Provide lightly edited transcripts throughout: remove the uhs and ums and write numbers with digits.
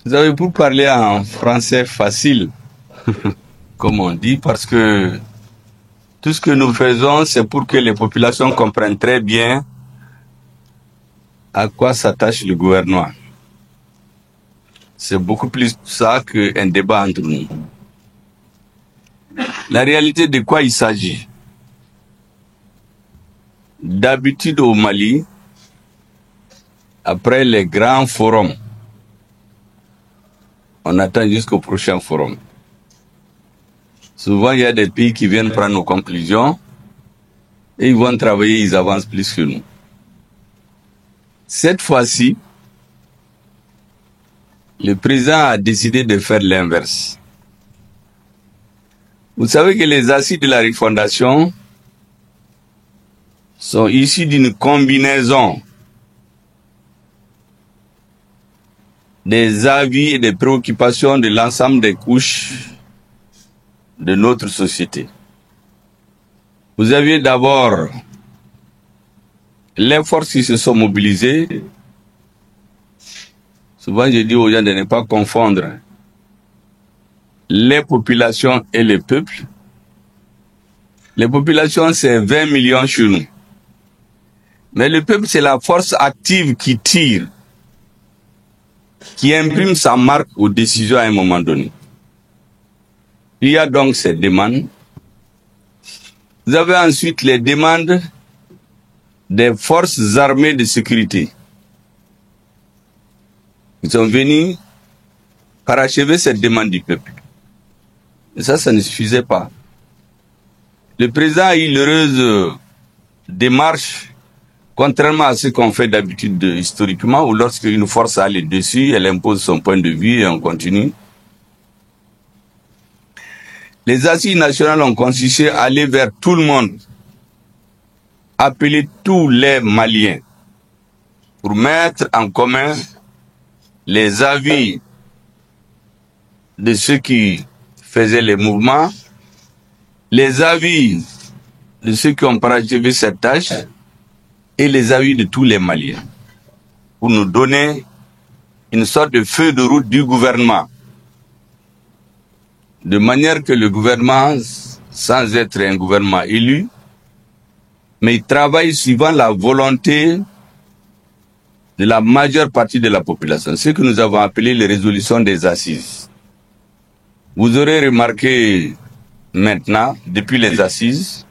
Vous avez pour parler en français facile, comme on dit, parce que tout ce que nous faisons, c'est pour que les populations comprennent très bien à quoi s'attache le gouvernement. C'est beaucoup plus ça qu'un débat entre nous. La réalité de quoi il s'agit. D'habitude au Mali, après les grands forums, on attend jusqu'au prochain forum. Souvent, il y a des pays qui viennent prendre nos conclusions et ils vont travailler, ils avancent plus que nous. Cette fois-ci, le président a décidé de faire l'inverse. Vous savez que les assises de la refondation sont issues d'une combinaison des avis et des préoccupations de l'ensemble des couches de notre société. Vous aviez d'abord les forces qui se sont mobilisées. Souvent, je dis aux gens de ne pas confondre les populations et les peuples. Les populations, c'est 20 millions chez nous. Mais le peuple, c'est la force active qui tire, qui imprime sa marque aux décisions à un moment donné. Il y a donc ces demandes. Vous avez ensuite les demandes des forces armées de sécurité. Ils sont venus parachever cette demande du peuple. Et ça ne suffisait pas. Le président a eu l'heureuse démarche, contrairement à ce qu'on fait d'habitude historiquement, où lorsqu'une force a le dessus, elle impose son point de vue et on continue. Les assises nationales ont consisté à aller vers tout le monde, appeler tous les Maliens pour mettre en commun les avis de ceux qui faisaient les mouvements, les avis de ceux qui ont parachevé cette tâche et les avis de tous les Maliens pour nous donner une sorte de feuille de route du gouvernement, de manière que le gouvernement, sans être un gouvernement élu, mais il travaille suivant la volonté de la majeure partie de la population, ce que nous avons appelé les résolutions des assises. Vous aurez remarqué maintenant, depuis les assises,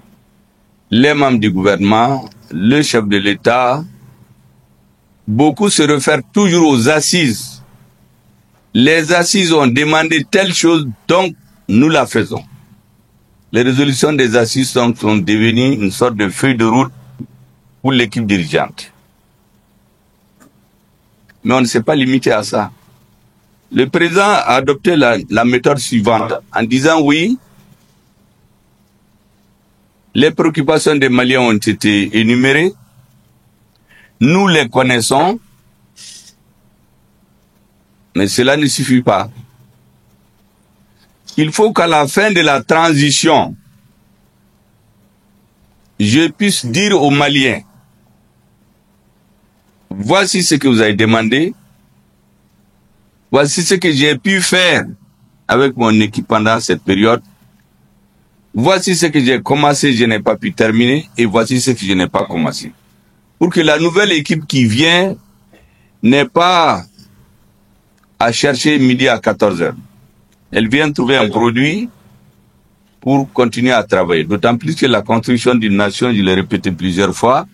les membres du gouvernement, le chef de l'État, beaucoup se réfèrent toujours aux assises. Les assises ont demandé telle chose, donc nous la faisons. Les résolutions des assises sont devenues une sorte de feuille de route pour l'équipe dirigeante. Mais on ne s'est pas limité à ça. Le président a adopté la méthode suivante en disant oui, les préoccupations des Maliens ont été énumérées, nous les connaissons, mais cela ne suffit pas. Il faut qu'à la fin de la transition, je puisse dire aux Maliens, voici ce que vous avez demandé, voici ce que j'ai pu faire avec mon équipe pendant cette période, voici ce que j'ai commencé, je n'ai pas pu terminer, et voici ce que je n'ai pas commencé. Pour que la nouvelle équipe qui vient n'ait pas à chercher midi à 14 heures. Elle vient trouver un produit pour continuer à travailler. D'autant plus que la construction d'une nation, je l'ai répété plusieurs fois,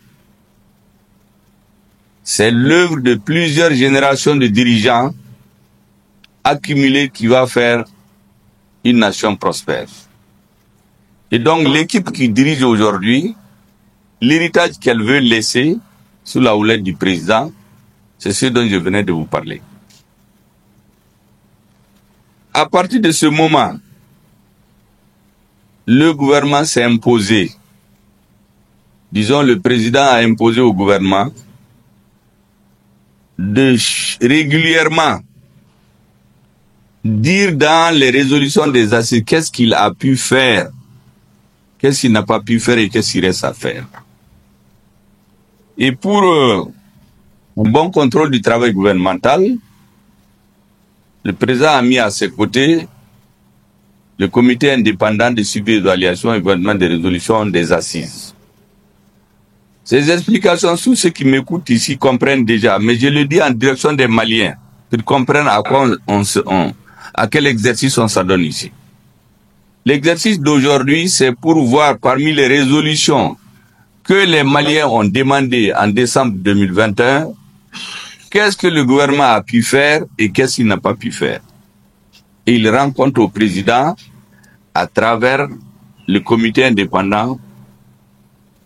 c'est l'œuvre de plusieurs générations de dirigeants accumulés qui va faire une nation prospère. Et donc l'équipe qui dirige aujourd'hui, l'héritage qu'elle veut laisser sous la houlette du président, c'est ce dont je venais de vous parler. À partir de ce moment, le gouvernement s'est imposé. Disons, le président a imposé au gouvernement de régulièrement dire dans les résolutions des assises qu'est-ce qu'il a pu faire, qu'est-ce qu'il n'a pas pu faire et qu'est-ce qu'il reste à faire. Et pour un bon contrôle du travail gouvernemental, le président a mis à ses côtés le comité indépendant de suivi, évaluation et évaluation des résolutions des assises. Ces explications, tous ceux qui m'écoutent ici comprennent déjà, mais je le dis en direction des Maliens, qu'ils comprennent à quel exercice on s'adonne ici. L'exercice d'aujourd'hui, c'est pour voir parmi les résolutions que les Maliens ont demandées en décembre 2021, qu'est-ce que le gouvernement a pu faire et qu'est-ce qu'il n'a pas pu faire. Et il rend compte au président à travers le comité indépendant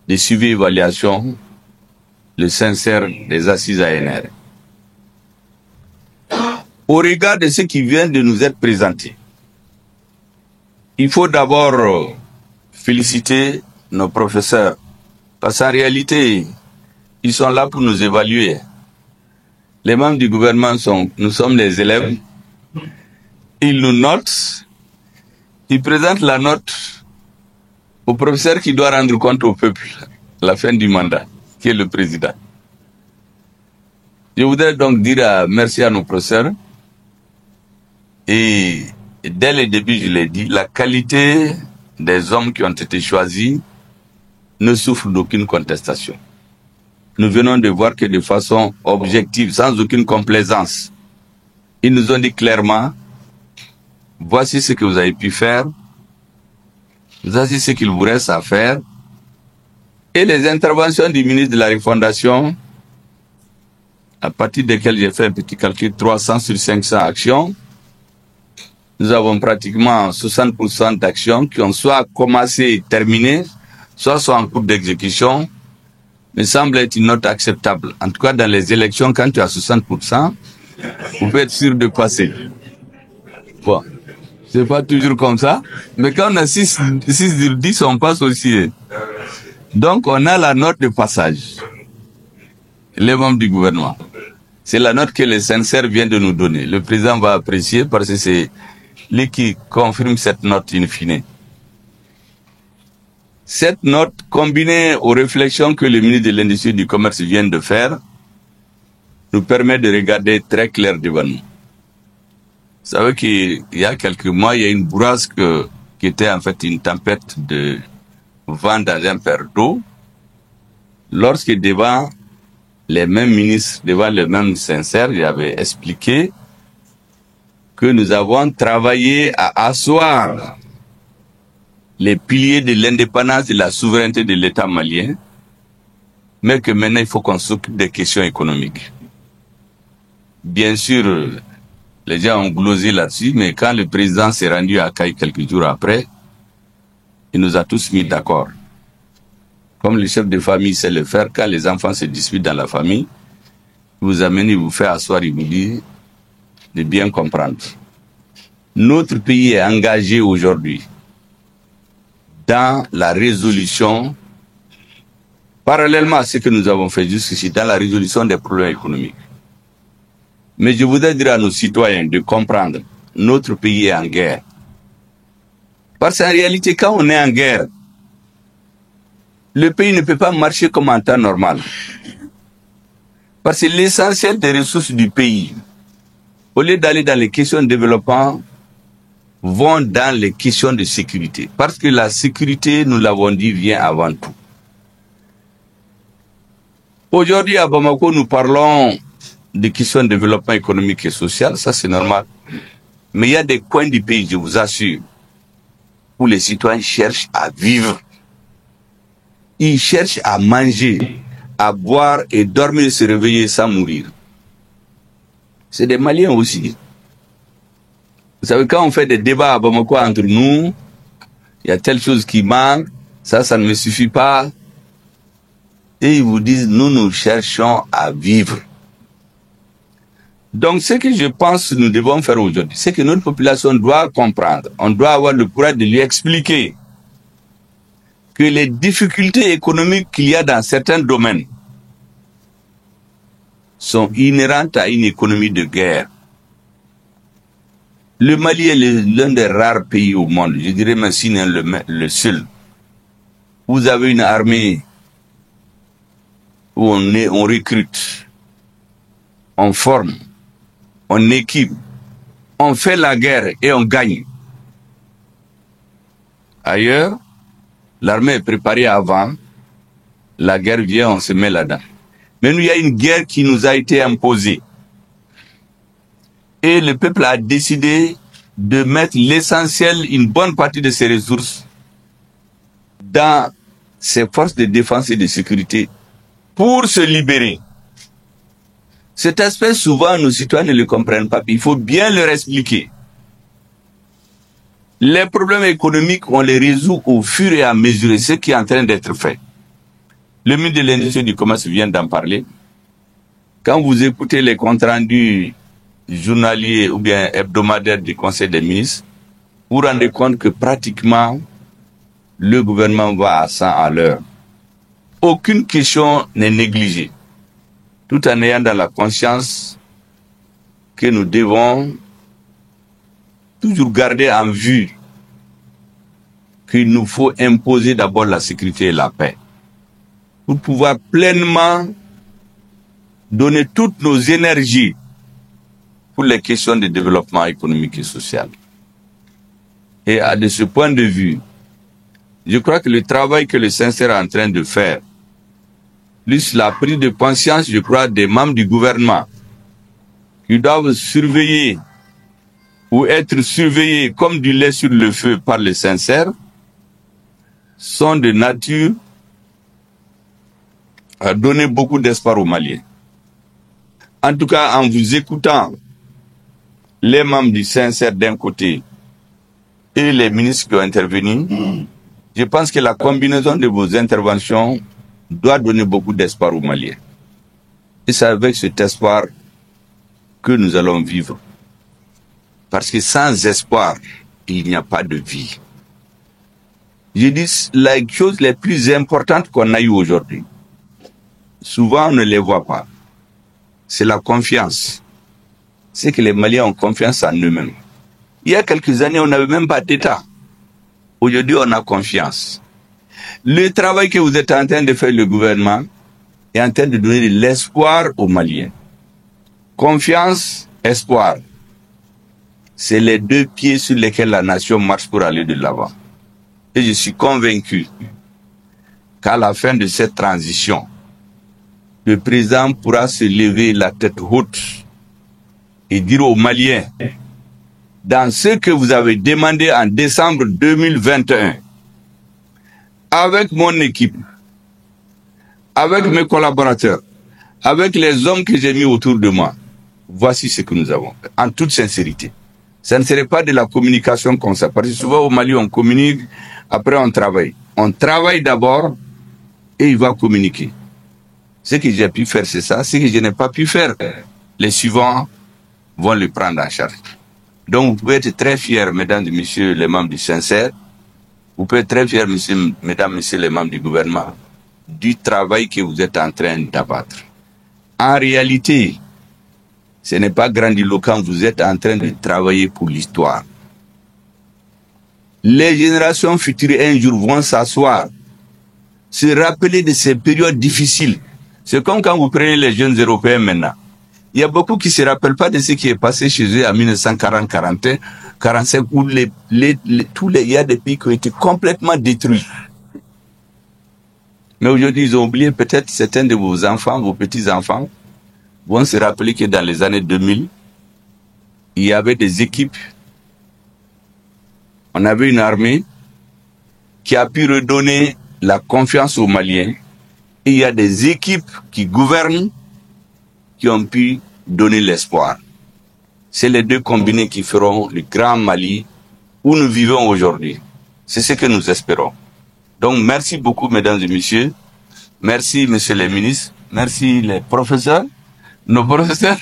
de suivi et évaluation, le sincère des assises ANR. Au regard de ce qui vient de nous être présenté, il faut d'abord féliciter nos professeurs, parce qu'en réalité, ils sont là pour nous évaluer. Les membres du gouvernement nous sommes les élèves, ils nous notent, ils présentent la note au professeur qui doit rendre compte au peuple à la fin du mandat, qui est le président. Je voudrais donc dire merci à nos professeurs. Et dès le début, je l'ai dit, la qualité des hommes qui ont été choisis ne souffre d'aucune contestation. Nous venons de voir que de façon objective, sans aucune complaisance, ils nous ont dit clairement, voici ce que vous avez pu faire, voici ce qu'il vous reste à faire. Et les interventions du ministre de la Refondation, à partir desquelles j'ai fait un petit calcul, 300 sur 500 actions, nous avons pratiquement 60% d'actions qui ont soit commencé et terminé, soit sont en cours d'exécution, me semble être une note acceptable. En tout cas, dans les élections, quand tu as 60%, vous pouvez être sûr de passer. Bon, c'est pas toujours comme ça, mais quand on a 6 sur 10, on passe aussi. Donc, on a la note de passage. Les membres du gouvernement. C'est la note que le sincère vient de nous donner. Le président va apprécier parce que c'est lui qui confirme cette note in fine. Cette note, combinée aux réflexions que le ministre de l'Industrie et du Commerce vient de faire, nous permet de regarder très clair devant nous. Vous savez qu'il y a quelques mois, il y a une bourrasque qui était en fait une tempête de vent dans un verre d'eau. Lorsque devant les mêmes ministres, devant les mêmes sincères, j'avais expliqué que nous avons travaillé à asseoir les piliers de l'indépendance et de la souveraineté de l'État malien, mais que maintenant il faut qu'on s'occupe des questions économiques. Bien sûr, les gens ont glosé là-dessus, mais quand le président s'est rendu à Caille quelques jours après, il nous a tous mis d'accord. Comme le chef de famille sait le faire, quand les enfants se disputent dans la famille, il vous amène, il vous fait asseoir, il vous dit de bien comprendre. Notre pays est engagé aujourd'hui dans la résolution, parallèlement à ce que nous avons fait jusqu'ici, dans la résolution des problèmes économiques. Mais je voudrais dire à nos citoyens de comprendre, notre pays est en guerre. Parce qu'en réalité, quand on est en guerre, le pays ne peut pas marcher comme en temps normal. Parce que l'essentiel des ressources du pays, au lieu d'aller dans les questions de développement, vont dans les questions de sécurité. Parce que la sécurité, nous l'avons dit, vient avant tout. Aujourd'hui, à Bamako, nous parlons des questions de développement économique et social, ça c'est normal. Mais il y a des coins du pays, je vous assure, où les citoyens cherchent à vivre. Ils cherchent à manger, à boire et dormir et se réveiller sans mourir. C'est des Maliens aussi. Vous savez, quand on fait des débats à Bamako entre nous, il y a telle chose qui manque, ça ne me suffit pas. Et ils vous disent, nous cherchons à vivre. Donc, ce que je pense que nous devons faire aujourd'hui, c'est que notre population doit comprendre, on doit avoir le courage de lui expliquer que les difficultés économiques qu'il y a dans certains domaines sont inhérentes à une économie de guerre. Le Mali est l'un des rares pays au monde, je dirais même sinon le seul. Vous avez une armée où on recrute, on forme, on équipe, on fait la guerre et on gagne. Ailleurs, l'armée est préparée avant, la guerre vient, on se met là-dedans. Mais nous, il y a une guerre qui nous a été imposée. Et le peuple a décidé de mettre l'essentiel, une bonne partie de ses ressources dans ses forces de défense et de sécurité pour se libérer. Cet aspect, souvent, nos citoyens ne le comprennent pas. Il faut bien leur expliquer. Les problèmes économiques, on les résout au fur et à mesure, ce qui est en train d'être fait. Le ministre de l'Industrie et du Commerce vient d'en parler. Quand vous écoutez les comptes rendus journaliers ou bien hebdomadaires du Conseil des ministres, vous vous rendez compte que pratiquement le gouvernement va à 100 à l'heure. Aucune question n'est négligée, tout en ayant dans la conscience que nous devons toujours garder en vue qu'il nous faut imposer d'abord la sécurité et la paix pour pouvoir pleinement donner toutes nos énergies pour les questions de développement économique et social. Et de ce point de vue, je crois que le travail que le Sincère est en train de faire, plus la prise de conscience, je crois, des membres du gouvernement qui doivent surveiller ou être surveillés comme du lait sur le feu par le Sincère, sont de nature à donner beaucoup d'espoir aux Maliens. En tout cas, en vous écoutant, les membres du Sincère d'un côté et les ministres qui ont intervenu, je pense que la combinaison de vos interventions doit donner beaucoup d'espoir aux Maliens. Et c'est avec cet espoir que nous allons vivre. Parce que sans espoir, il n'y a pas de vie. Je dis, les choses les plus importantes qu'on a eues aujourd'hui, souvent on ne les voit pas. C'est la confiance. C'est que les Maliens ont confiance en eux-mêmes. Il y a quelques années, on n'avait même pas d'État. Aujourd'hui, on a confiance. Le travail que vous êtes en train de faire, le gouvernement, est en train de donner de l'espoir aux Maliens. Confiance, espoir. C'est les deux pieds sur lesquels la nation marche pour aller de l'avant. Et je suis convaincu qu'à la fin de cette transition, le président pourra se lever la tête haute et dire aux Maliens, dans ce que vous avez demandé en décembre 2021, avec mon équipe, avec mes collaborateurs, avec les hommes que j'ai mis autour de moi, voici ce que nous avons fait, en toute sincérité. Ça ne serait pas de la communication comme ça, parce que souvent au Mali, on communique, après on travaille. On travaille d'abord et il va communiquer. Ce que j'ai pu faire, c'est ça. Ce que je n'ai pas pu faire, les suivants vont le prendre en charge. Donc vous pouvez être très fiers, mesdames et messieurs les membres du Sincère. Vous pouvez être très fiers, mesdames et messieurs les membres du gouvernement, du travail que vous êtes en train d'abattre. En réalité, ce n'est pas grandiloquent, vous êtes en train de travailler pour l'histoire. Les générations futures un jour vont s'asseoir, se rappeler de ces périodes difficiles. C'est comme quand vous prenez les jeunes Européens maintenant. Il y a beaucoup qui ne se rappellent pas de ce qui est passé chez eux en 1940, 41, 45, où il y a des pays qui ont été complètement détruits. Mais aujourd'hui, ils ont oublié, peut-être certains de vos enfants, vos petits-enfants, vont se rappeler que dans les années 2000, il y avait des équipes, on avait une armée qui a pu redonner la confiance aux Maliens. Et il y a des équipes qui gouvernent, qui ont pu donner l'espoir. C'est les deux combinés qui feront le grand Mali où nous vivons aujourd'hui. C'est ce que nous espérons. Donc merci beaucoup, mesdames et messieurs. Merci, messieurs les ministres. Merci, les professeurs. Nos professeurs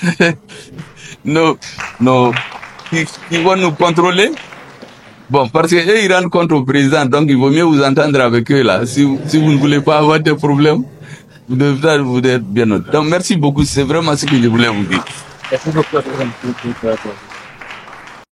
qui vont nous contrôler. Bon, parce qu'eux, ils rendent compte au président, donc il vaut mieux vous entendre avec eux là. Si vous ne voulez pas avoir de problèmes, vous devez être bien noté. Donc merci beaucoup, c'est vraiment ce que je voulais vous dire. Merci beaucoup.